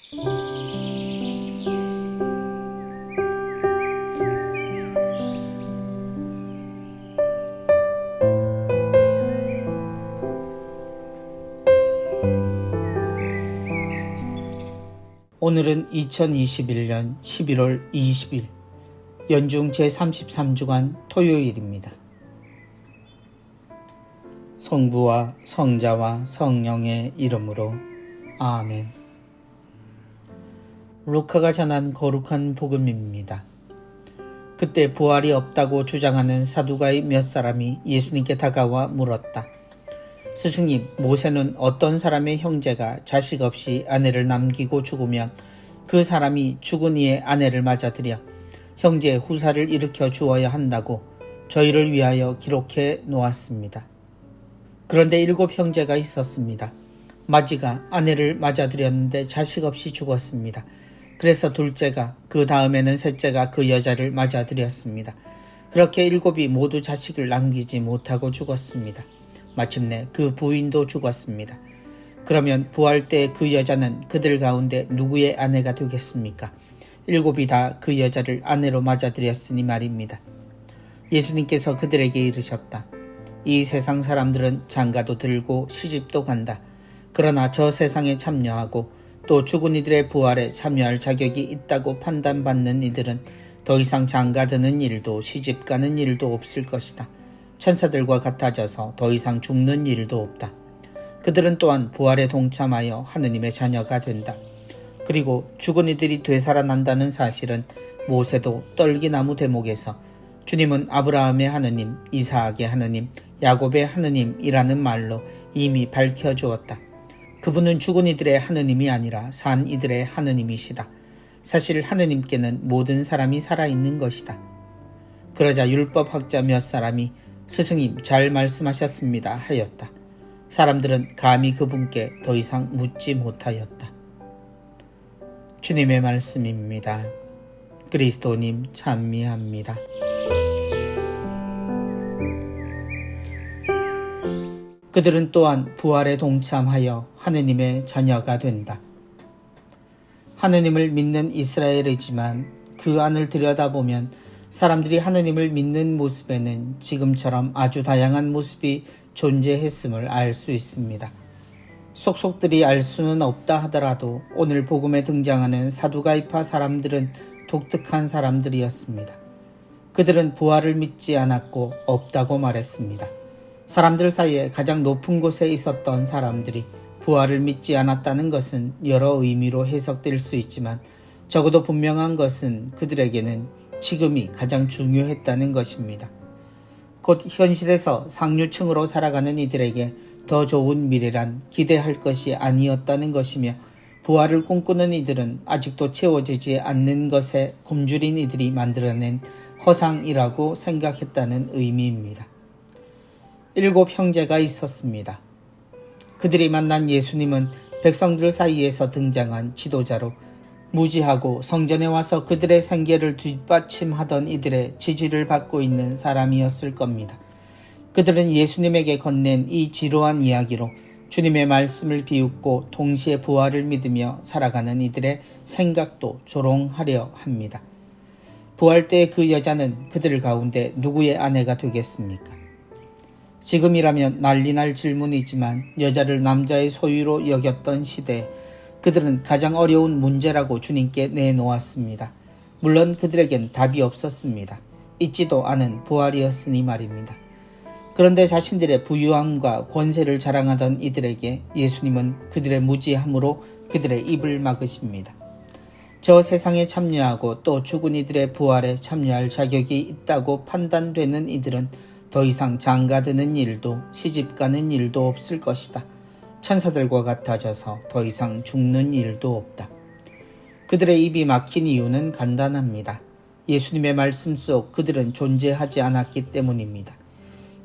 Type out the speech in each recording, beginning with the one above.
오늘은 2021년 11월 20일 연중 제33주간 토요일입니다. 성부와 성자와 성령의 이름으로 아멘. 루카가 전한 거룩한 복음입니다. 그때 부활이 없다고 주장하는 사두가이 몇 사람이 예수님께 다가와 물었다. 스승님, 모세는 어떤 사람의 형제가 자식 없이 아내를 남기고 죽으면 그 사람이 죽은 이의 아내를 맞아들여 형제의 후사를 일으켜 주어야 한다고 저희를 위하여 기록해 놓았습니다. 그런데 7 형제가 있었습니다. 마지가 아내를 맞아들였는데 자식 없이 죽었습니다. 그래서 둘째가, 그 다음에는 셋째가 그 여자를 맞아들였습니다. 그렇게 7이 모두 자식을 남기지 못하고 죽었습니다. 마침내 그 부인도 죽었습니다. 그러면 부활 때 그 여자는 그들 가운데 누구의 아내가 되겠습니까? 7이 다 그 여자를 아내로 맞아들였으니 말입니다. 예수님께서 그들에게 이르셨다. 이 세상 사람들은 장가도 들고 시집도 간다. 그러나 저 세상에 참여하고 또 죽은 이들의 부활에 참여할 자격이 있다고 판단받는 이들은 더 이상 장가드는 일도 시집가는 일도 없을 것이다. 천사들과 같아져서 더 이상 죽는 일도 없다. 그들은 또한 부활에 동참하여 하느님의 자녀가 된다. 그리고 죽은 이들이 되살아난다는 사실은 모세도 떨기나무 대목에서 주님은 아브라함의 하느님, 이삭의 하느님, 야곱의 하느님이라는 말로 이미 밝혀주었다. 그분은 죽은 이들의 하느님이 아니라 산 이들의 하느님이시다. 사실 하느님께는 모든 사람이 살아있는 것이다. 그러자 율법학자 몇 사람이 스승님 잘 말씀하셨습니다 하였다. 사람들은 감히 그분께 더 이상 묻지 못하였다. 주님의 말씀입니다. 그리스도님 찬미합니다. 그들은 또한 부활에 동참하여 하느님의 자녀가 된다. 하느님을 믿는 이스라엘이지만 그 안을 들여다보면 사람들이 하느님을 믿는 모습에는 지금처럼 아주 다양한 모습이 존재했음을 알 수 있습니다. 속속들이 알 수는 없다 하더라도 오늘 복음에 등장하는 사두가이파 사람들은 독특한 사람들이었습니다. 그들은 부활을 믿지 않았고 없다고 말했습니다. 사람들 사이에 가장 높은 곳에 있었던 사람들이 부활을 믿지 않았다는 것은 여러 의미로 해석될 수 있지만 적어도 분명한 것은 그들에게는 지금이 가장 중요했다는 것입니다. 곧 현실에서 상류층으로 살아가는 이들에게 더 좋은 미래란 기대할 것이 아니었다는 것이며 부활을 꿈꾸는 이들은 아직도 채워지지 않는 것에 굶주린 이들이 만들어낸 허상이라고 생각했다는 의미입니다. 7 형제가 있었습니다. 그들이 만난 예수님은 백성들 사이에서 등장한 지도자로 무지하고 성전에 와서 그들의 생계를 뒷받침하던 이들의 지지를 받고 있는 사람이었을 겁니다. 그들은 예수님에게 건넨 이 지루한 이야기로 주님의 말씀을 비웃고 동시에 부활을 믿으며 살아가는 이들의 생각도 조롱하려 합니다. 부활 때 그 여자는 그들 가운데 누구의 아내가 되겠습니까? 지금이라면 난리날 질문이지만 여자를 남자의 소유로 여겼던 시대에 그들은 가장 어려운 문제라고 주님께 내놓았습니다. 물론 그들에겐 답이 없었습니다. 있지도 않은 부활이었으니 말입니다. 그런데 자신들의 부유함과 권세를 자랑하던 이들에게 예수님은 그들의 무지함으로 그들의 입을 막으십니다. 저 세상에 참여하고 또 죽은 이들의 부활에 참여할 자격이 있다고 판단되는 이들은 더 이상 장가드는 일도 시집가는 일도 없을 것이다. 천사들과 같아져서 더 이상 죽는 일도 없다. 그들의 입이 막힌 이유는 간단합니다. 예수님의 말씀 속 그들은 존재하지 않았기 때문입니다.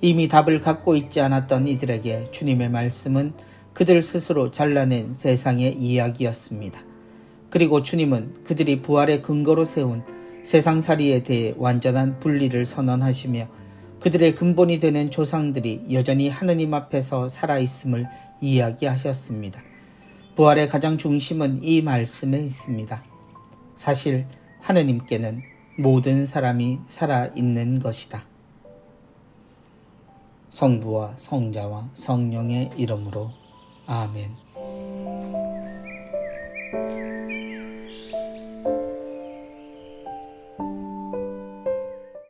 이미 답을 갖고 있지 않았던 이들에게 주님의 말씀은 그들 스스로 잘라낸 세상의 이야기였습니다. 그리고 주님은 그들이 부활의 근거로 세운 세상살이에 대해 완전한 분리를 선언하시며 그들의 근본이 되는 조상들이 여전히 하느님 앞에서 살아있음을 이야기하셨습니다. 부활의 가장 중심은 이 말씀에 있습니다. 사실 하느님께는 모든 사람이 살아있는 것이다. 성부와 성자와 성령의 이름으로 아멘.